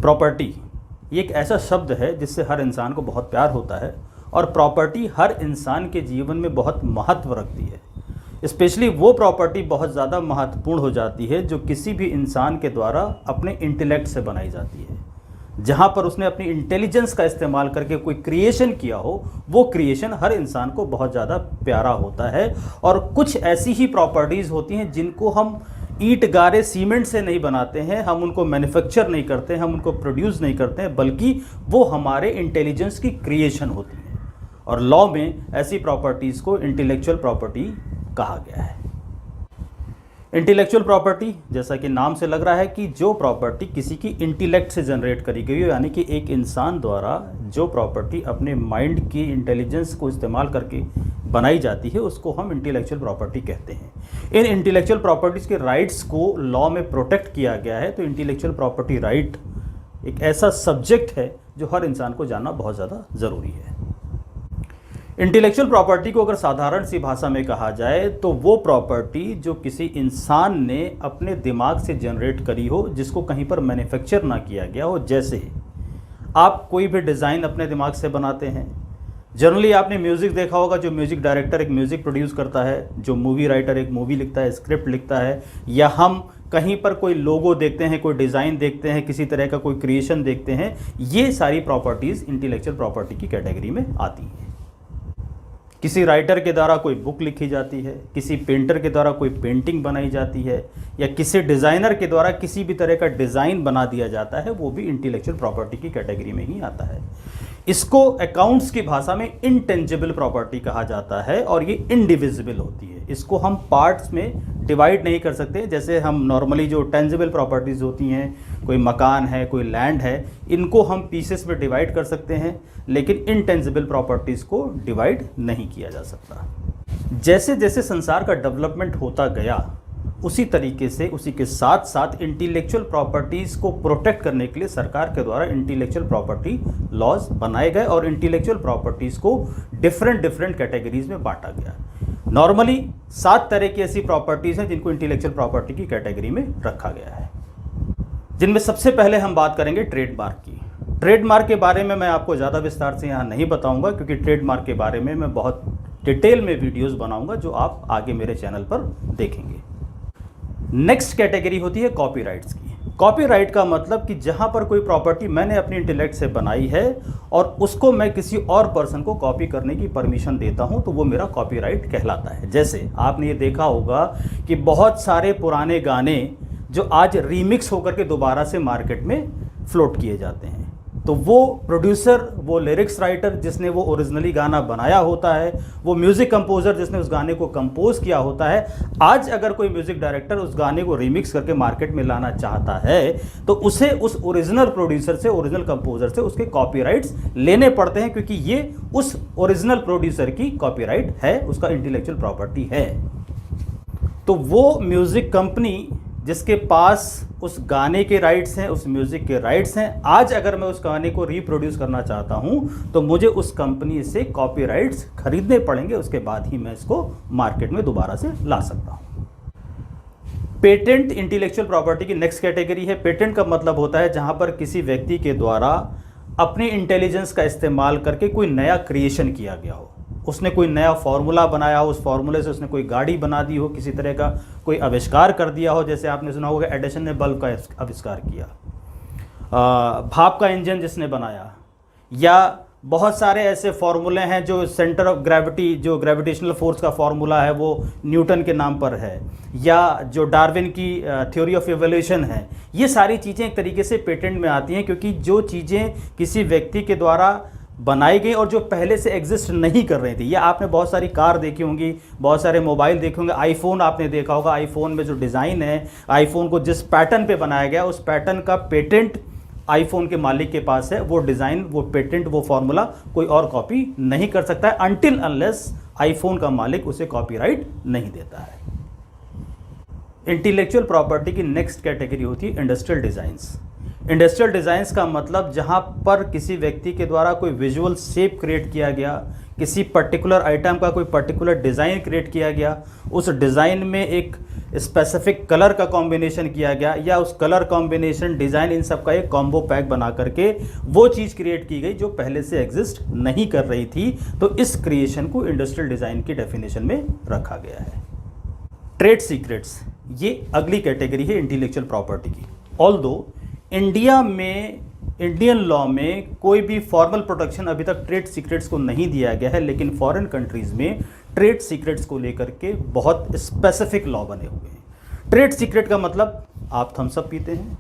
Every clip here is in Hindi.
प्रॉपर्टी ये एक ऐसा शब्द है जिससे हर इंसान को बहुत प्यार होता है और प्रॉपर्टी हर इंसान के जीवन में बहुत महत्व रखती है। स्पेशली वो प्रॉपर्टी बहुत ज़्यादा महत्वपूर्ण हो जाती है जो किसी भी इंसान के द्वारा अपने इंटेलेक्ट से बनाई जाती है, जहाँ पर उसने अपनी इंटेलिजेंस का इस्तेमाल करके कोई क्रिएशन किया हो, वो क्रिएशन हर इंसान को बहुत ज़्यादा प्यारा होता है। और कुछ ऐसी ही प्रॉपर्टीज़ होती हैं जिनको हम ईंट गारे सीमेंट से नहीं बनाते हैं, हम उनको मैन्युफैक्चर नहीं करते हैं, हम उनको प्रोड्यूस नहीं करते हैं, बल्कि वो हमारे इंटेलिजेंस की क्रिएशन होती है। और लॉ में ऐसी प्रॉपर्टीज़ को इंटेलेक्चुअल प्रॉपर्टी कहा गया है। इंटेलेक्चुअल प्रॉपर्टी जैसा कि नाम से लग रहा है कि जो प्रॉपर्टी किसी की इंटेलेक्ट से जनरेट करी गई हो, यानी कि एक इंसान द्वारा जो प्रॉपर्टी अपने माइंड की इंटेलिजेंस को इस्तेमाल करके बनाई जाती है उसको हम इंटेलेक्चुअल प्रॉपर्टी कहते हैं। इन इंटेलेक्चुअल प्रॉपर्टीज़ के राइट्स को लॉ में प्रोटेक्ट किया गया है। तो इंटेलेक्चुअल प्रॉपर्टी राइट एक ऐसा सब्जेक्ट है जो हर इंसान को जानना बहुत ज़्यादा ज़रूरी है। इंटेलेक्चुअल प्रॉपर्टी को अगर साधारण सी भाषा में कहा जाए तो वो प्रॉपर्टी जो किसी इंसान ने अपने दिमाग से जनरेट करी हो, जिसको कहीं पर मैन्युफैक्चर ना किया गया हो। जैसे आप कोई भी डिज़ाइन अपने दिमाग से बनाते हैं। जनरली आपने म्यूज़िक देखा होगा, जो म्यूज़िक डायरेक्टर एक म्यूज़िक प्रोड्यूस करता है, जो मूवी राइटर एक मूवी लिखता है, स्क्रिप्ट लिखता है, या हम कहीं पर कोई लोगो देखते हैं, कोई डिज़ाइन देखते हैं, किसी तरह का कोई क्रिएशन देखते हैं, ये सारी प्रॉपर्टीज़ इंटेलेक्चुअल प्रॉपर्टी की कैटेगरी में आती हैं। किसी राइटर के द्वारा कोई बुक लिखी जाती है, किसी पेंटर के द्वारा कोई पेंटिंग बनाई जाती है, या किसी डिज़ाइनर के द्वारा किसी भी तरह का डिज़ाइन बना दिया जाता है, वो भी इंटेलेक्चुअल प्रॉपर्टी की कैटेगरी में ही आता है। इसको अकाउंट्स की भाषा में इंटेंजिबल प्रॉपर्टी कहा जाता है और ये इनडिविजिबल होती है। इसको हम पार्ट्स में डिवाइड नहीं कर सकते, जैसे हम नॉर्मली जो टेंजिबल प्रॉपर्टीज़ होती हैं, कोई मकान है, कोई लैंड है, इनको हम पीसेस में डिवाइड कर सकते हैं, लेकिन इनटेंजिबल प्रॉपर्टीज़ को डिवाइड नहीं किया जा सकता। जैसे जैसे संसार का डेवलपमेंट होता गया, उसी तरीके से उसी के साथ साथ इंटेलेक्चुअल प्रॉपर्टीज़ को प्रोटेक्ट करने के लिए सरकार के द्वारा इंटेलेक्चुअल प्रॉपर्टी लॉज बनाए गए और इंटेलेक्चुअल प्रॉपर्टीज़ को डिफरेंट कैटेगरीज में बांटा गया। नॉर्मली 7 तरह की ऐसी प्रॉपर्टीज़ हैं जिनको इंटेलेक्चुअल प्रॉपर्टी की कैटेगरी में रखा गया है, जिनमें सबसे पहले हम बात करेंगे ट्रेडमार्क की। ट्रेडमार्क के बारे में मैं आपको ज़्यादा विस्तार से यहाँ नहीं बताऊँगा, क्योंकि ट्रेडमार्क के बारे में मैं बहुत डिटेल में वीडियोज़ बनाऊँगा जो आप आगे मेरे चैनल पर देखेंगे। नेक्स्ट कैटेगरी होती है कॉपीराइट्स की। कॉपीराइट का मतलब कि जहां पर कोई प्रॉपर्टी मैंने अपनी इंटेलेक्ट से बनाई है और उसको मैं किसी और पर्सन को कॉपी करने की परमिशन देता हूं, तो वो मेरा कॉपीराइट कहलाता है। जैसे आपने ये देखा होगा कि बहुत सारे पुराने गाने जो आज रीमिक्स होकर के दोबारा से मार्केट में फ्लोट किए जाते हैं, तो वो प्रोड्यूसर, वो लिरिक्स राइटर जिसने वो ओरिजिनली गाना बनाया होता है, वो म्यूज़िक कंपोज़र जिसने उस गाने को कंपोज किया होता है, आज अगर कोई म्यूज़िक डायरेक्टर उस गाने को रीमिक्स करके मार्केट में लाना चाहता है तो उसे उस ओरिजिनल प्रोड्यूसर से, ओरिजिनल कंपोज़र से उसके कॉपीराइट्स लेने पड़ते हैं, क्योंकि ये उस ओरिजिनल प्रोड्यूसर की कॉपीराइट है, उसका इंटेलेक्चुअल प्रॉपर्टी है। तो वो म्यूज़िक कंपनी जिसके पास उस गाने के राइट्स हैं, उस म्यूज़िक के राइट्स हैं, आज अगर मैं उस गाने को रीप्रोड्यूस करना चाहता हूं तो मुझे उस कंपनी से कॉपीराइट्स खरीदने पड़ेंगे, उसके बाद ही मैं इसको मार्केट में दोबारा से ला सकता हूं। पेटेंट इंटेलेक्चुअल प्रॉपर्टी की नेक्स्ट कैटेगरी है। पेटेंट का मतलब होता है जहां पर किसी व्यक्ति के द्वारा अपनी इंटेलिजेंस का इस्तेमाल करके कोई नया क्रिएशन किया गया हो, उसने कोई नया फार्मूला बनाया हो, उस फार्मूले से उसने कोई गाड़ी बना दी हो, किसी तरह का कोई आविष्कार कर दिया हो। जैसे आपने सुना होगा एडिसन ने बल्ब का आविष्कार किया, भाप का इंजन जिसने बनाया, या बहुत सारे ऐसे फार्मूले हैं जो सेंटर ऑफ ग्रेविटी, जो ग्रेविटेशनल फोर्स का फार्मूला है वो न्यूटन के नाम पर है, या जो डार्विन की थ्योरी ऑफ इवोल्यूशन है। ये सारी चीज़ें एक तरीके से पेटेंट में आती हैं, क्योंकि जो चीज़ें किसी व्यक्ति के द्वारा बनाई गई और जो पहले से एग्जिस्ट नहीं कर रही थी। या आपने बहुत सारी कार देखी होंगी, बहुत सारे मोबाइल देखे होंगे, आईफोन आपने देखा होगा, आईफोन में जो डिज़ाइन है, आईफोन को जिस पैटर्न पे बनाया गया उस पैटर्न का पेटेंट आईफोन के मालिक के पास है। वो डिज़ाइन, वो पेटेंट, वो फॉर्मूला कोई और कॉपी नहीं कर सकता है अनटिल अनलेस आईफोन का मालिक उसे कॉपीराइट नहीं देता है। इंटेलेक्चुअल प्रॉपर्टी की नेक्स्ट कैटेगरी होती है इंडस्ट्रियल डिज़ाइंस। इंडस्ट्रियल डिज़ाइंस का मतलब जहाँ पर किसी व्यक्ति के द्वारा कोई विजुअल शेप क्रिएट किया गया, किसी पर्टिकुलर आइटम का कोई पर्टिकुलर डिज़ाइन क्रिएट किया गया, उस डिज़ाइन में एक स्पेसिफिक कलर का कॉम्बिनेशन किया गया, या उस कलर कॉम्बिनेशन डिज़ाइन इन सब का एक कॉम्बो पैक बना करके वो चीज़ क्रिएट की गई जो पहले से एग्जिस्ट नहीं कर रही थी, तो इस क्रिएशन को इंडस्ट्रियल डिज़ाइन की डेफिनेशन में रखा गया है। ट्रेड सीक्रेट्स, ये अगली कैटेगरी है इंटेलेक्चुअल प्रॉपर्टी की। ऑल्दो इंडिया में, इंडियन लॉ में कोई भी फॉर्मल प्रोटेक्शन अभी तक ट्रेड सीक्रेट्स को नहीं दिया गया है, लेकिन फॉरेन कंट्रीज़ में ट्रेड सीक्रेट्स को लेकर के बहुत स्पेसिफिक लॉ बने हुए हैं। ट्रेड सीक्रेट का मतलब, आप थम्स अप पीते हैं,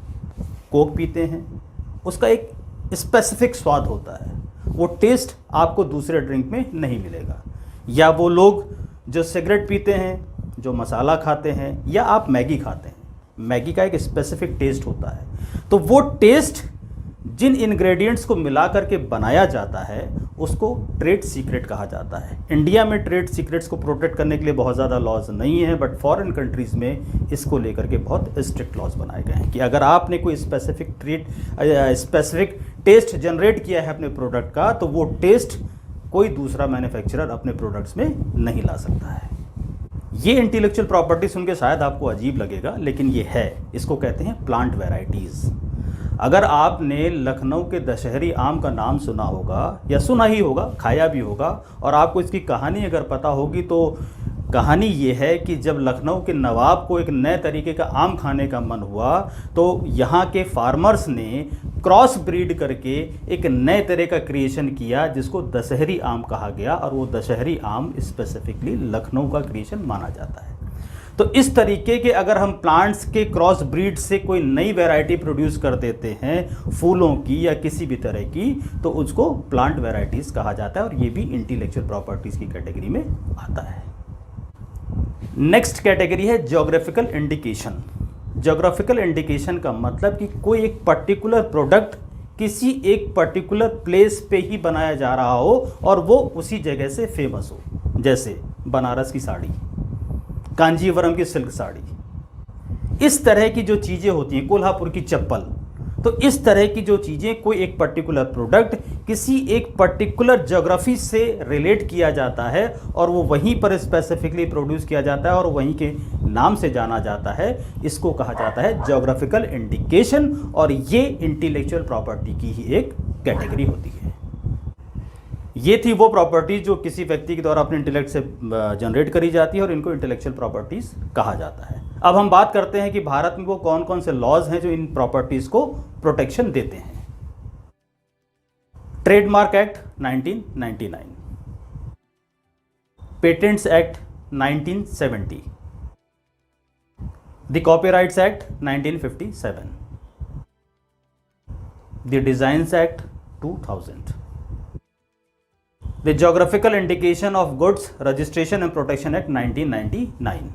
कोक पीते हैं, उसका एक स्पेसिफिक स्वाद होता है, वो टेस्ट आपको दूसरे ड्रिंक में नहीं मिलेगा। या वो लोग जो सिगरेट पीते हैं, जो मसाला खाते हैं, या आप मैगी खाते हैं, मैगी का एक स्पेसिफिक टेस्ट होता है, तो वो टेस्ट जिन इंग्रेडिएंट्स को मिला करके बनाया जाता है उसको ट्रेड सीक्रेट कहा जाता है। इंडिया में ट्रेड सीक्रेट्स को प्रोटेक्ट करने के लिए बहुत ज़्यादा लॉज नहीं है, बट फॉरेन कंट्रीज़ में इसको लेकर के बहुत स्ट्रिक्ट लॉज बनाए गए हैं कि अगर आपने कोई स्पेसिफिक टेस्ट जनरेट किया है अपने प्रोडक्ट का, तो वो टेस्ट कोई दूसरा मैन्युफैक्चरर अपने प्रोडक्ट्स में नहीं ला सकता है। ये इंटेलेक्चुअल प्रॉपर्टी सुन के शायद आपको अजीब लगेगा, लेकिन ये है, इसको कहते हैं प्लांट वैरायटीज़। अगर आपने लखनऊ के दशहरी आम का नाम सुना होगा, या सुना ही होगा, खाया भी होगा, और आपको इसकी कहानी अगर पता होगी, तो कहानी ये है कि जब लखनऊ के नवाब को एक नए तरीके का आम खाने का मन हुआ, तो यहाँ के फार्मर्स ने क्रॉस ब्रीड करके एक नए तरह का क्रिएशन किया जिसको दशहरी आम कहा गया, और वो दशहरी आम स्पेसिफिकली लखनऊ का क्रिएशन माना जाता है। तो इस तरीके के अगर हम प्लांट्स के क्रॉस ब्रीड से कोई नई वैरायटी प्रोड्यूस कर देते हैं, फूलों की या किसी भी तरह की, तो उसको प्लांट वैरायटीज़ कहा जाता है, और ये भी इंटेलेक्चुअल प्रॉपर्टीज़ की कैटेगरी में आता है। नेक्स्ट कैटेगरी है ज्योग्राफिकल इंडिकेशन। ज्योग्राफिकल इंडिकेशन का मतलब कि कोई एक पर्टिकुलर प्रोडक्ट किसी एक पर्टिकुलर प्लेस पे ही बनाया जा रहा हो और वो उसी जगह से फेमस हो, जैसे बनारस की साड़ी, कांजीवरम की सिल्क साड़ी, इस तरह की जो चीज़ें होती हैं, कोल्हापुर की चप्पल, तो इस तरह की जो चीज़ें, कोई एक पर्टिकुलर प्रोडक्ट किसी एक पर्टिकुलर ज्योग्राफी से रिलेट किया जाता है और वो वहीं पर स्पेसिफिकली प्रोड्यूस किया जाता है और वहीं के नाम से जाना जाता है, इसको कहा जाता है ज्योग्राफिकल इंडिकेशन, और ये इंटेलेक्चुअल प्रॉपर्टी की ही एक कैटेगरी होती है। ये थी वो प्रॉपर्टीज जो किसी व्यक्ति के द्वारा अपने इंटेलेक्ट से जनरेट करी जाती है, और इनको इंटेलेक्चुअल प्रॉपर्टीज कहा जाता है। अब हम बात करते हैं कि भारत में वो कौन कौन से लॉज हैं जो इन प्रॉपर्टीज को प्रोटेक्शन देते हैं। Trademark act 1999, patents act 1970, the copyrights act 1957, the designs act 2000, The Geographical Indication of Goods Registration and Protection Act 1999,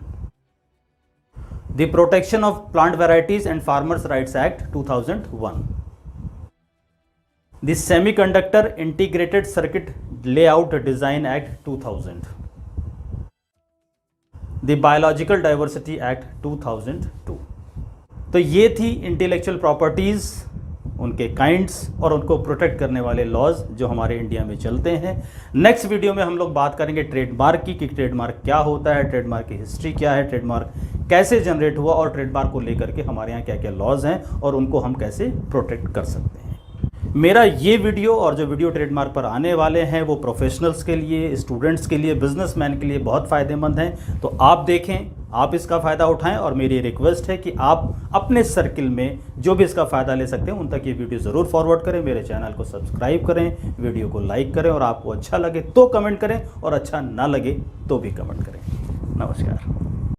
The Protection of Plant Varieties and Farmers' Rights Act 2001, The Semiconductor Integrated Circuit Layout Design Act 2000, The Biological Diversity Act 2002। तो ये थी इंटेलेक्चुअल प्रॉपर्टीज़, उनके काइंड्स और उनको प्रोटेक्ट करने वाले लॉज जो हमारे इंडिया में चलते हैं। नेक्स्ट वीडियो में हम लोग बात करेंगे ट्रेडमार्क की, कि ट्रेडमार्क क्या होता है, ट्रेडमार्क की हिस्ट्री क्या है, ट्रेडमार्क कैसे जनरेट हुआ, और ट्रेडमार्क को लेकर के हमारे यहाँ क्या क्या लॉज हैं और उनको हम कैसे प्रोटेक्ट कर सकते हैं। मेरा ये वीडियो और जो वीडियो ट्रेडमार्क पर आने वाले हैं वो प्रोफेशनल्स के लिए, स्टूडेंट्स के लिए, बिजनेसमैन के लिए बहुत फ़ायदेमंद हैं, तो आप देखें, आप इसका फ़ायदा उठाएं, और मेरी रिक्वेस्ट है कि आप अपने सर्किल में जो भी इसका फ़ायदा ले सकते हैं उन तक ये वीडियो ज़रूर फॉरवर्ड करें, मेरे चैनल को सब्सक्राइब करें, वीडियो को लाइक करें, और आपको अच्छा लगे तो कमेंट करें, और अच्छा ना लगे तो भी कमेंट करें। नमस्कार।